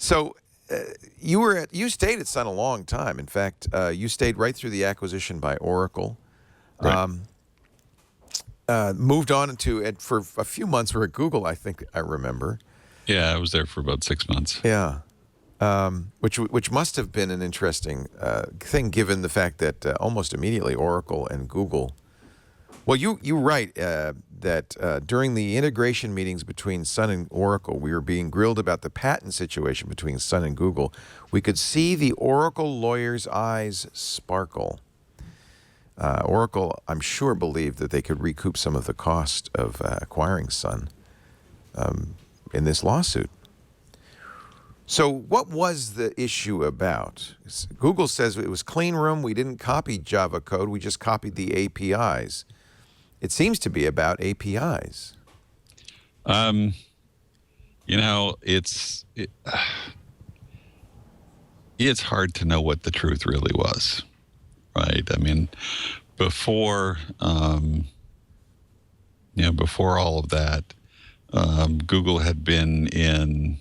So you stayed at Sun a long time. In fact, you stayed right through the acquisition by Oracle. Right. Moved on for a few months. Were at Google, I think I remember. Yeah, I was there for about 6 months. Yeah, which must have been an interesting thing, given the fact that almost immediately Oracle and Google. Well, you write that during the integration meetings between Sun and Oracle, we were being grilled about the patent situation between Sun and Google. We could see the Oracle lawyers' eyes sparkle. Oracle, I'm sure, believed that they could recoup some of the cost of acquiring Sun in this lawsuit. So what was the issue about? Google says it was clean room. We didn't copy Java code. We just copied the APIs. It seems to be about APIs. It's hard to know what the truth really was, right? I mean, before before all of that, Google had been in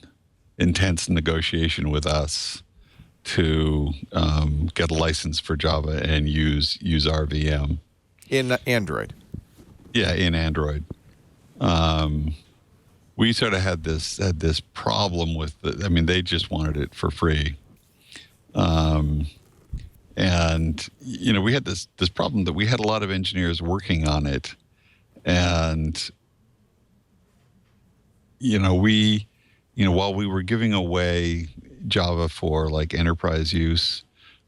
intense negotiation with us to get a license for Java and use RVM In Android. Yeah, in Android. We sort of had this problem with they just wanted it for free. And we had this problem that we had a lot of engineers working on it, and while we were giving away Java for like enterprise use,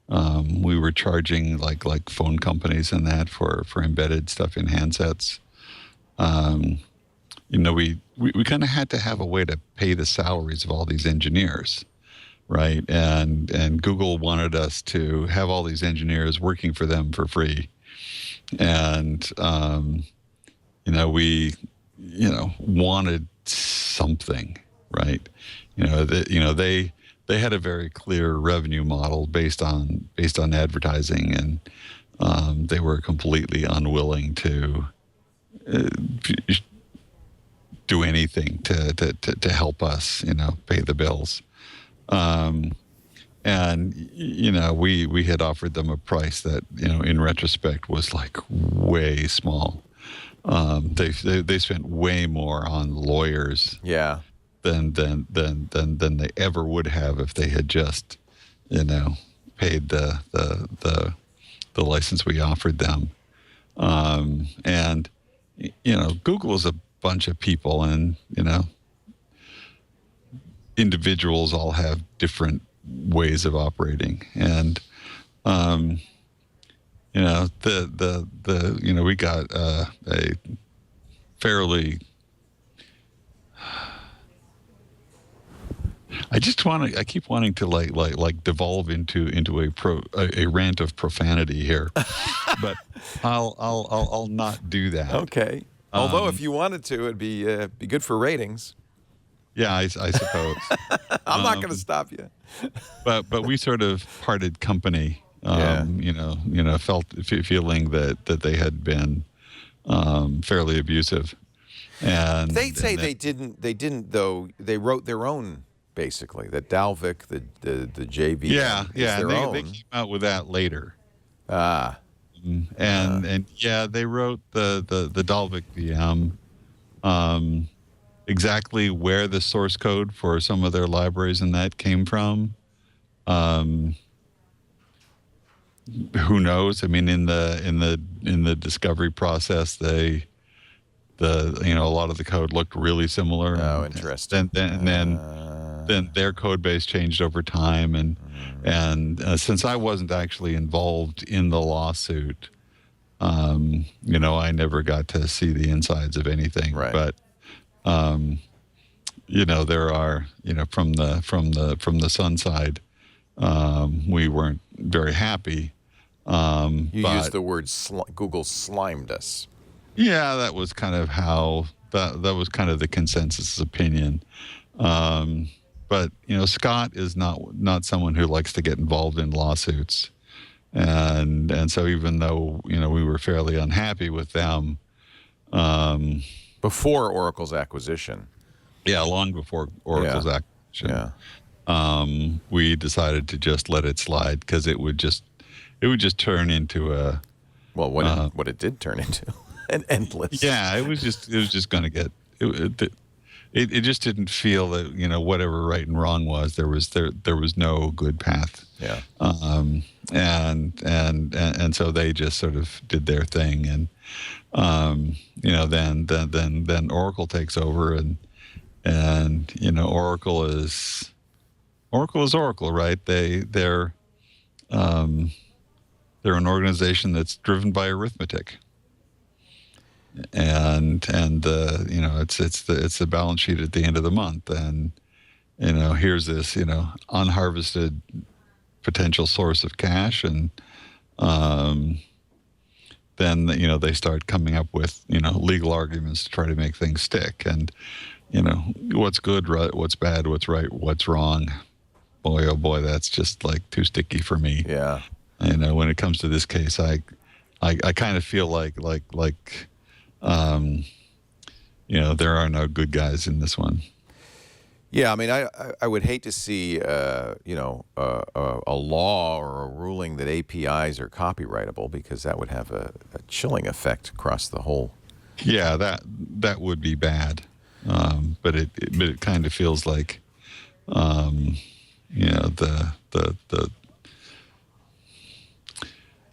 we were charging like phone companies and that for embedded stuff in handsets. We kind of had to have a way to pay the salaries of all these engineers, right? And Google wanted us to have all these engineers working for them for free. And, we wanted something, right? They had a very clear revenue model based on advertising, and they were completely unwilling to do anything to help us, pay the bills. We had offered them a price that, in retrospect was like way small. They spent way more on lawyers. Yeah. Than they ever would have if they had just, paid the license we offered them. Google is a bunch of people, and individuals all have different ways of operating, and we got a fairly. I keep wanting to like devolve into a rant of profanity here, but I'll not do that. Okay. Although if you wanted to, it'd be good for ratings. Yeah, I suppose. I'm not going to stop you. but we sort of parted company. Feeling that they had been fairly abusive, and they say they didn't though. They wrote their own. Basically, that Dalvik, the JV. Yeah. They came out with that later. And they wrote the Dalvik VM. Exactly where the source code for some of their libraries and that came from, who knows? I mean, in the discovery process, a lot of the code looked really similar. Oh, interesting. Then their code base changed over time, and since I wasn't actually involved in the lawsuit, I never got to see the insides of anything. Right. But there are from the Sun side, we weren't very happy. You used the word Google slimed us. Yeah, that was kind of how that was kind of the consensus opinion. But Scott is not someone who likes to get involved in lawsuits, and so even though we were fairly unhappy with them before Oracle's acquisition. Yeah, long before Oracle's acquisition. Yeah. we decided to just let it slide because it would just turn into a Well, what it did turn into an endless. yeah, it was just going to get it just didn't feel that whatever right and wrong was there was no good path. Yeah. And so they just sort of did their thing, and then Oracle takes over, and Oracle is Oracle, right? They're an organization that's driven by arithmetic, and it's the balance sheet at the end of the month, and here's this unharvested potential source of cash, and then they start coming up with legal arguments to try to make things stick, and what's good, right, what's bad, what's right, what's wrong. Boy, oh boy, that's just like too sticky for me. Yeah. When it comes to this case, I kind of feel like there are no good guys in this one. Yeah, I mean, I would hate to see a law or a ruling that APIs are copyrightable, because that would have a chilling effect across the whole. Yeah, that would be bad, but it kind of feels like the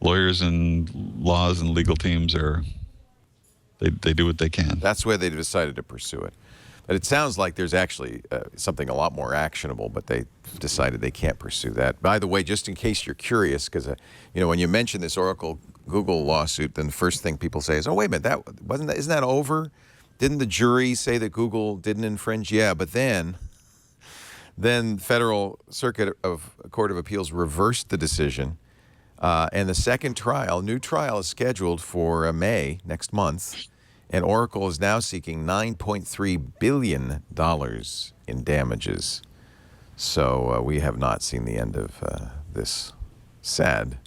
lawyers and laws and legal teams they do what they can. That's where they decided to pursue it. But it sounds like there's actually something a lot more actionable, but they decided they can't pursue that. By the way, just in case you're curious, because when you mention this Oracle Google lawsuit, then the first thing people say is, "Oh, wait a minute, isn't that over? Didn't the jury say that Google didn't infringe?" Yeah, but then Federal Circuit of Court of Appeals reversed the decision, and the second new trial is scheduled for May next month. And Oracle is now seeking $9.3 billion in damages. So we have not seen the end of this sad